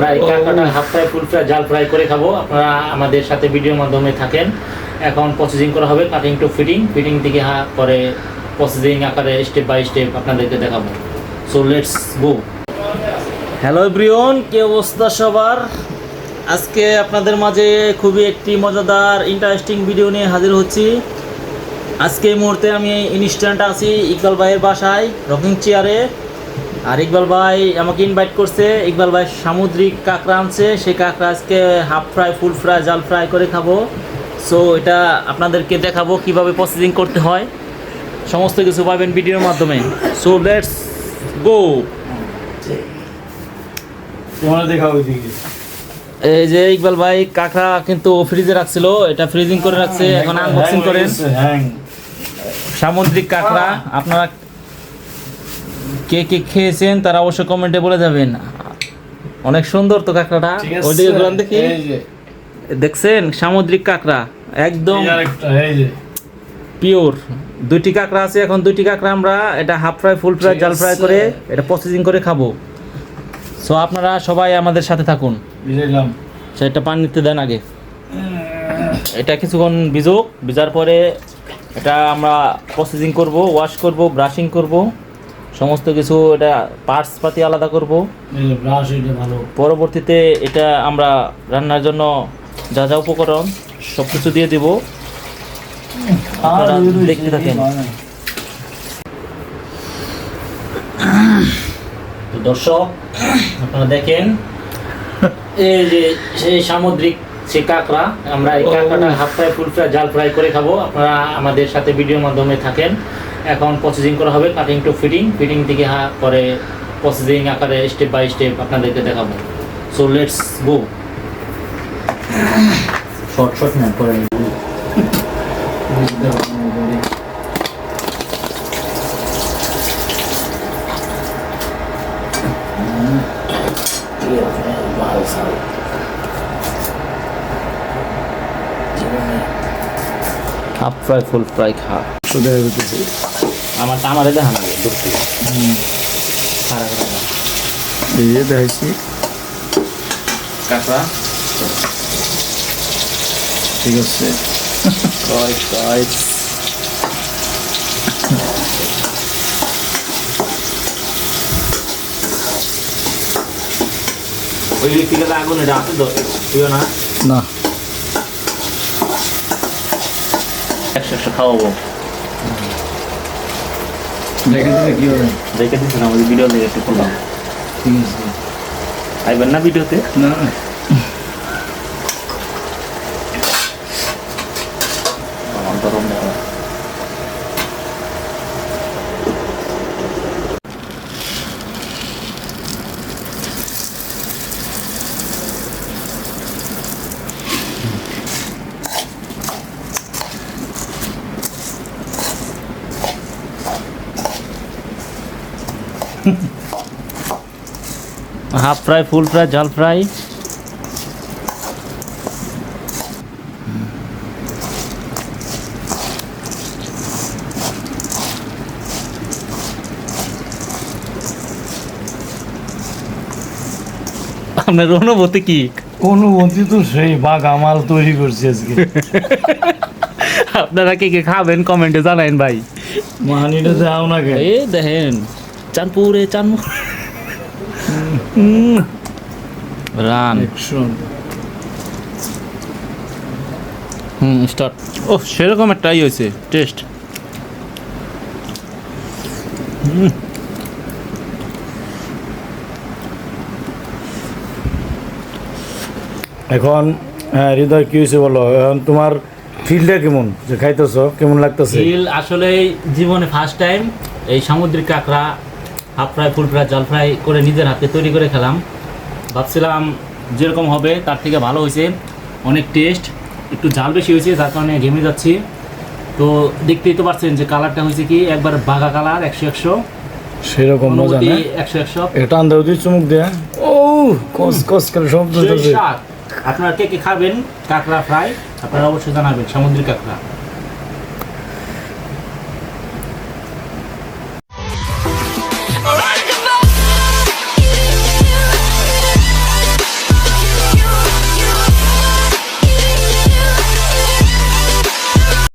আমরা এই কাঁকড়াটা হাফ ফ্রাই ফুল ফ্রাই জাল ফ্রাই করে খাবো। আপনারা আমাদের সাথে ভিডিওর মাধ্যমে থাকেন। এখন প্রসেসিং করা হবে কাটিং টু ফিটিং থেকে পরে প্রসেসিং আকারে স্টেপ বাই স্টেপ আপনাদেরকে দেখাবো। So let's go. Hello everyone, কি অবস্থা সবার? আজকে আপনাদের মাঝে খুবই একটি মজাদার ইন্টারেস্টিং ভিডিও নিয়ে হাজির হচ্ছি। আজকে এই মুহূর্তে আমি ইনস্ট্যান্ট আছি ইকবাল ভাইয়ের বাসায় রকিং চেয়ারে। আর ইকবাল ভাই আমাকে ইনভাইট করছে। ইকবাল ভাই সামুদ্রিক কাঁকড়া আনছে, সেই কাঁকড়া আজকে হাফ ফ্রাই ফুল ফ্রাই জাল ফ্রাই করে খাবো। সো এটা আপনাদেরকে দেখাবো কিভাবে প্রসেসিং করতে হয়, সমস্ত কিছু পাবেন ভিডিওর মাধ্যমে। So let's go. এই যে ইকবাল ভাই কাঁকড়া কিন্তু ফ্রিজে রাখছিল, এটা ফ্রিজিং করে রাখছে, এখন আনবক্সিং করেন। সামুদ্রিক কাঁকড়া আপনারা কে কে খেয়েছেন তারা অবশ্যই কমেন্টে বলে যাবেন। অনেক সুন্দর তো কাঁকড়াটা, ওইদিকে ঘুরান দেখি। দেখছেন সামুদ্রিক কাঁকড়া একদম পিওর। দুইটি কাঁকড়া আছে, এখন দুইটি কাঁকড়া আমরা এটা হাফ ফ্রাই ফুল ফ্রাই জাল ফ্রাই করে এটা প্রসেসিং করে খাবো। সো আপনারা সবাই আমাদের সাথে থাকুন। সেটা পানিতে দেন আগে, এটা কিছুক্ষণ ভিজার পরে এটা আমরা প্রসেসিং করব, ওয়াশ করব, ব্রাশিং করব, সমস্ত কিছু এটা পার্টস পাতি আলাদা করব। পরবর্তীতে এটা আমরা রান্নার জন্য যা যা উপকরণ সব কিছু দিয়ে দেব, আপনারা দেখতে থাকেন। তো দর্শক আপনারা দেখেন, এই যে সেই সামুদ্রিক সেই কাঁকড়া, আমরা এই কাঁকড়াটা হাফ ফ্রাই ফুল ফ্রাই জাল ফ্রাই করে খাবো। আপনারা আমাদের সাথে ভিডিওর মাধ্যমে থাকেন। এখন প্রসেসিং করা হবে কাটিং টু ফিটিং থেকে পরে প্রসেসিং আকারে স্টেপ বাই স্টেপ আপনাদেরকে দেখাবো। So let's go. শর্ট না করে হাফ ফ্রাই ফুল ফ্রাই খা আমারে দেখা না ধরতে দেখাইছি কাঁকড়া। ঠিক আছে, ওই ইলেকট্রিকের আগুন এটা আছে তো না না একশো খাওয়াবো। দেখে দিলে কি হবে? দেখে দিচ্ছি না, আমাদের ভিডিও দেখে একটু করলাম। ঠিক আছে, আইবেন না ভিডিওতে? না আমার গরম নেওয়া। হাফ ফ্রাই ফুল ফ্রাই জাল ফ্রাই। আপনার অনুভূতি কি? অনুভূতি তো সেই বাগামাল তৈরি করছি আজকে। আপনারা কে কে খাবেন কমেন্টে জানাইন ভাই। মাহানিটা যাও না কে? এই দেখেন চাঁদপুরে রান স্টার্ট। ও সেরকম একটা হয়েছে টেস্ট। এখন হৃদয় কি হয়েছে বলো? এখন তোমার ফিলটা কেমন, যে খাইতেছো কেমন লাগতেছে? ফিল আসলে জীবনে ফার্স্ট টাইম এই সামুদ্রিক কাঁকড়া হাফ ফ্রাই ফুল ফ্রাই জাল ফ্রাই করে নিজের হাতে তৈরি করে খেলাম। ভাবছিলাম যেরকম হবে তার থেকে ভালো হয়েছে, অনেক টেস্ট। একটু জাল বেশি হয়েছে যার কারণে ঘেমে যাচ্ছি। তো দেখতেই তো পারছেন যে কালারটা হয়েছে কি একবার বাঘা কালার, 100 সেরকম মজা না? 100 এটা আন্দা দিয়ে চুমুক দেয়া, ও কস কস করে শব্দ হচ্ছে। আপনারা কে কে খাবেন কাঁকড়া ফ্রাই আপনারা অবশ্যই জানাবেন। সামুদ্রিক কাঁকড়া।